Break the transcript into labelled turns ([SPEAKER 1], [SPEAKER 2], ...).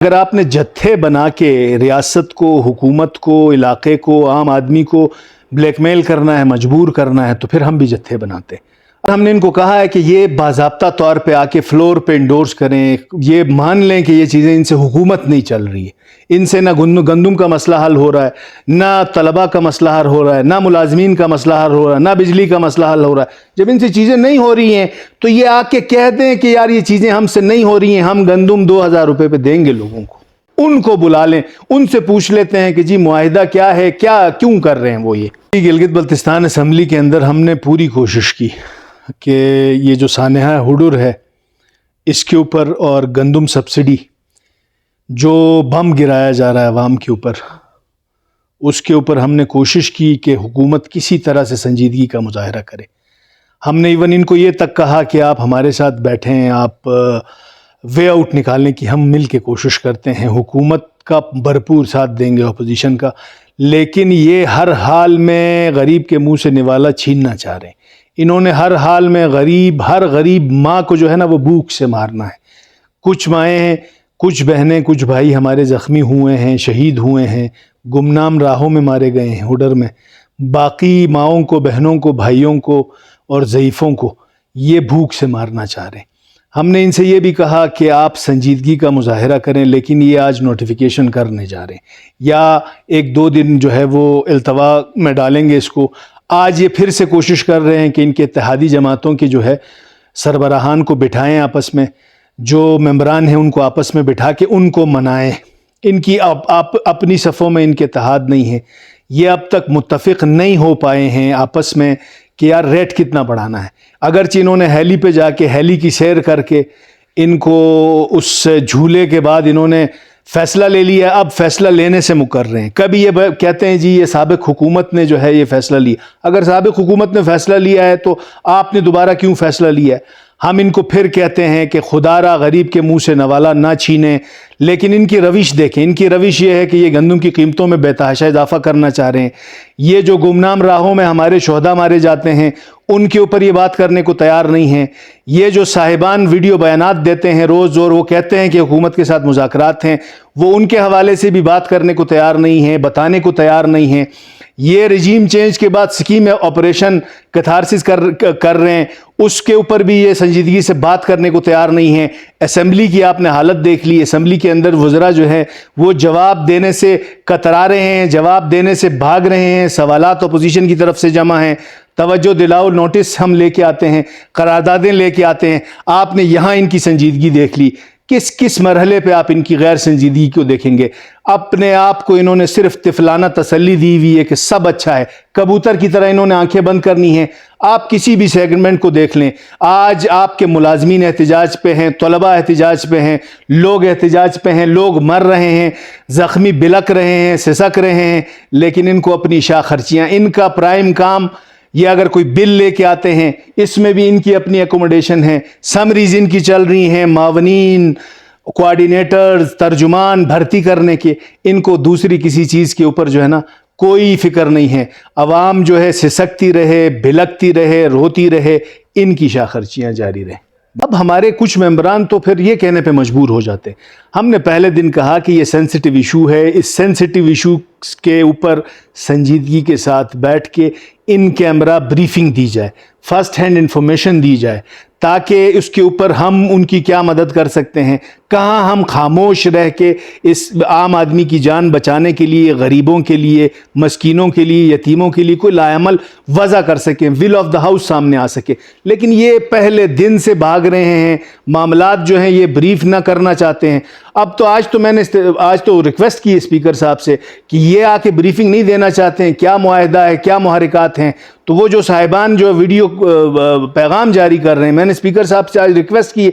[SPEAKER 1] اگر آپ نے جتھے بنا کے ریاست کو، حکومت کو، علاقے کو، عام آدمی کو بلیک میل کرنا ہے، مجبور کرنا ہے، تو پھر ہم بھی جتھے بناتے ہیں۔ ہم نے ان کو کہا ہے کہ یہ باضابطہ طور پہ آ کے فلور پہ انڈورس کریں، یہ مان لیں کہ یہ چیزیں ان سے حکومت نہیں چل رہی ہے، ان سے نہ گندم کا مسئلہ حل ہو رہا ہے، نہ طلبہ کا مسئلہ حل ہو رہا ہے، نہ ملازمین کا مسئلہ حل ہو رہا ہے، نہ بجلی کا مسئلہ حل ہو رہا ہے۔ جب ان سے چیزیں نہیں ہو رہی ہیں تو یہ آ کے کہہ دیں کہ یار یہ چیزیں ہم سے نہیں ہو رہی ہیں، ہم گندم 2000 روپے پہ دیں گے لوگوں کو۔ ان کو بلا لیں، ان سے پوچھ لیتے ہیں کہ جی معاہدہ کیا ہے، کیوں کر رہے ہیں وہ یہ۔ گلگت بلتستان اسمبلی کے اندر ہم نے پوری کوشش کی کہ یہ جو سانحہ ہڈر ہے اس کے اوپر، اور گندم سبسڈی جو بم گرایا جا رہا ہے عوام کے اوپر، اس کے اوپر ہم نے کوشش کی کہ حکومت کسی طرح سے سنجیدگی کا مظاہرہ کرے۔ ہم نے ایون ان کو یہ تک کہا کہ آپ ہمارے ساتھ بیٹھیں، آپ وے آؤٹ نکالنے کی ہم مل کے کوشش کرتے ہیں، حکومت کا بھرپور ساتھ دیں گے، اپوزیشن کا، لیکن یہ ہر حال میں غریب کے منہ سے نوالا چھیننا چاہ رہے ہیں۔ انہوں نے ہر حال میں ہر غریب ماں کو جو ہے نا وہ بھوک سے مارنا ہے۔ کچھ مائیں ہیں، کچھ بہنیں، کچھ بھائی ہمارے زخمی ہوئے ہیں، شہید ہوئے ہیں، گمنام راہوں میں مارے گئے ہیں ہڈر میں، باقی ماؤں کو، بہنوں کو، بھائیوں کو اور ضعیفوں کو یہ بھوک سے مارنا چاہ رہے ہیں۔ ہم نے ان سے یہ بھی کہا کہ آپ سنجیدگی کا مظاہرہ کریں، لیکن یہ آج نوٹیفیکیشن کرنے جا رہے ہیں، یا ایک دو دن جو ہے وہ التوا میں ڈالیں گے اس کو۔ آج یہ پھر سے کوشش کر رہے ہیں کہ ان کے اتحادی جماعتوں کے جو ہے سربراہان کو بٹھائیں آپس میں، جو ممبران ہیں ان کو آپس میں بٹھا کے ان کو منائیں۔ ان کی اپنی صفوں میں ان کے اتحاد نہیں ہے، یہ اب تک متفق نہیں ہو پائے ہیں آپس میں کہ یار ریٹ کتنا بڑھانا ہے۔ اگرچہ انہوں نے ہیلی پہ جا کے ہیلی کی سیر کر کے ان کو اس جھولے کے بعد انہوں نے فیصلہ لے لیا، اب فیصلہ لینے سے مکر رہے ہیں۔ کبھی یہ کہتے ہیں جی یہ سابق حکومت نے جو ہے یہ فیصلہ لیا۔ اگر سابق حکومت نے فیصلہ لیا ہے تو آپ نے دوبارہ کیوں فیصلہ لیا ہے؟ ہم ان کو پھر کہتے ہیں کہ خدا را غریب کے منہ سے نوالا نہ چھینیں، لیکن ان کی روش دیکھیں۔ ان کی روش یہ ہے کہ یہ گندم کی قیمتوں میں بے تحاشا اضافہ کرنا چاہ رہے ہیں۔ یہ جو گمنام راہوں میں ہمارے شہداء مارے جاتے ہیں ان کے اوپر یہ بات کرنے کو تیار نہیں ہیں۔ یہ جو صاحبان ویڈیو بیانات دیتے ہیں روز، اور وہ کہتے ہیں کہ حکومت کے ساتھ مذاکرات ہیں، وہ ان کے حوالے سے بھی بات کرنے کو تیار نہیں ہیں، بتانے کو تیار نہیں ہیں۔ یہ رجیم چینج کے بعد سکیم آپریشن کیتھارسس کر رہے ہیں، اس کے اوپر بھی یہ سنجیدگی سے بات کرنے کو تیار نہیں ہیں۔ اسمبلی کی آپ نے حالت دیکھ لی، اسمبلی کے اندر وزراء جو ہے وہ جواب دینے سے کترا رہے ہیں، جواب دینے سے بھاگ رہے ہیں، سوالات اپوزیشن کی طرف سے جمع ہیں، توجہ دلاؤ نوٹس ہم لے کے آتے ہیں، قراردادیں لے کے آتے ہیں۔ آپ نے یہاں ان کی سنجیدگی دیکھ لی، کس مرحلے پہ آپ ان کی غیر سنجیدگی کو دیکھیں گے؟ اپنے آپ کو انہوں نے صرف طفلانہ تسلی دی ہوئی ہے کہ سب اچھا ہے، کبوتر کی طرح انہوں نے آنکھیں بند کرنی ہیں۔ آپ کسی بھی سیگمنٹ کو دیکھ لیں، آج آپ کے ملازمین احتجاج پہ ہیں، طلباء احتجاج پہ ہیں، لوگ احتجاج پہ ہیں، لوگ مر رہے ہیں، زخمی بلک رہے ہیں، سسک رہے ہیں، لیکن ان کو اپنی شاہ خرچیاں، ان کا پرائم کام، یہ اگر کوئی بل لے کے آتے ہیں اس میں بھی ان کی اپنی ایکوموڈیشن ہے، سمریز ان کی چل رہی ہیں، معاونین، کوآرڈینیٹرز، ترجمان بھرتی کرنے کے، ان کو دوسری کسی چیز کے اوپر جو ہے نا کوئی فکر نہیں ہے۔ عوام جو ہے سسکتی رہے، بھلکتی رہے، روتی رہے، ان کی شاہ خرچیاں جاری رہیں۔ اب ہمارے کچھ ممبران تو پھر یہ کہنے پہ مجبور ہو جاتے ہیں، ہم نے پہلے دن کہا کہ یہ سینسٹیو ایشو ہے، اس سینسٹیو ایشو کے اوپر سنجیدگی کے ساتھ بیٹھ کے ان کیمرہ بریفنگ دی جائے، فرسٹ ہینڈ انفارمیشن دی جائے، تاکہ اس کے اوپر ہم ان کی کیا مدد کر سکتے ہیں، کہاں ہم خاموش رہ کے اس عام آدمی کی جان بچانے کے لیے، غریبوں کے لیے، مسکینوں کے لیے، یتیموں کے لیے کوئی لائعمل وضع کر سکیں، ول آف دا ہاؤس سامنے آ سکے۔ لیکن یہ پہلے دن سے بھاگ رہے ہیں، معاملات جو ہیں یہ بریف نہ کرنا چاہتے ہیں۔ اب تو آج تو ریکویسٹ کی اسپیکر صاحب سے کہ یہ آ کے بریفنگ نہیں دینا چاہتے ہیں، کیا معاہدہ ہے، کیا محرکات ہیں، تو وہ جو صاحبان جو ویڈیو پیغام جاری کر رہے ہیں، میں نے اسپیکر صاحب سے آج ریکویسٹ کی